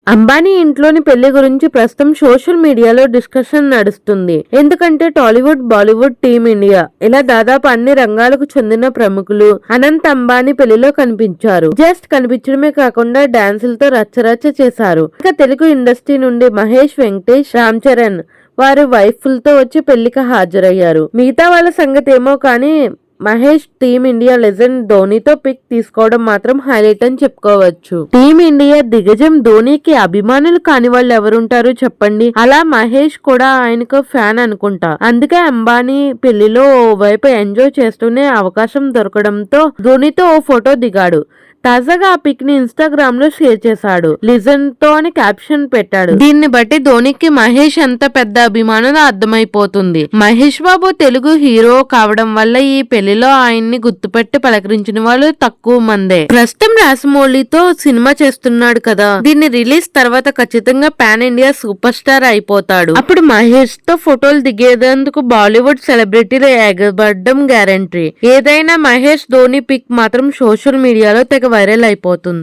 అంబానీ ఇంట్లోని పెళ్లి గురించి ప్రస్తుతం సోషల్ మీడియాలో డిస్కషన్ నడుస్తుంది. ఎందుకంటే టాలీవుడ్, బాలీవుడ్, టీమ్ ఇండియా ఇలా దాదాపు అన్ని రంగాలకు చెందిన ప్రముఖులు అనంత్ అంబానీ పెళ్లిలో కనిపించారు. జస్ట్ కనిపించడమే కాకుండా డాన్సులతో రచ్చరచ్చ చేశారు. ఇక తెలుగు ఇండస్ట్రీ నుండి మహేష్, వెంకటేష్, రామ్ చరణ్ వారి వైఫ్లతో వచ్చి పెళ్లికి హాజరయ్యారు. మిగతా వాళ్ళ సంగతి ఏమో కానీ మహేష్ టీమ్ ఇండియా లెజెండ్ ధోనీతో పిక్ తీసుకోవడం మాత్రం హైలైట్ అని చెప్పుకోవచ్చు. టీమ్ ఇండియా దిగ్గజం ధోనీకి అభిమానులు కాని వాళ్ళు ఎవరుంటారు చెప్పండి. అలా మహేష్ కూడా ఆయనకు ఫ్యాన్ అనుకుంటా. అందుకే అంబానీ పెళ్లిలో ఓ వైపు ఎంజాయ్ చేస్తూనే అవకాశం దొరకడంతో ధోనీతో ఓ ఫోటో దిగాడు. తాజాగా ఆ పిక్ ని ఇన్స్టాగ్రామ్ లో షేర్ చేశాడు. లిజన్ తో అని క్యాప్షన్ పెట్టాడు. దీన్ని బట్టి ధోనీకి మహేష్ ఎంత పెద్ద అభిమానులు అర్థమైపోతుంది. మహేష్ బాబు తెలుగు హీరో కావడం వల్ల ఈ పెళ్లిలో ఆయన్ని గుర్తుపెట్టి పలకరించిన వాళ్ళు తక్కువ మందే. ప్రస్తుతం రాజమౌళితో సినిమా చేస్తున్నాడు కదా, దీన్ని రిలీజ్ తర్వాత ఖచ్చితంగా పాన్ ఇండియా సూపర్ స్టార్ అయిపోతాడు. అప్పుడు మహేష్ తో ఫోటోలు దిగేందుకు బాలీవుడ్ సెలబ్రిటీలు ఎగబడ్డం గ్యారంటీ. ఏదైనా మహేష్ ధోని పిక్ మాత్రం సోషల్ మీడియాలో తెగ వైరల్ అయిపోతుంది.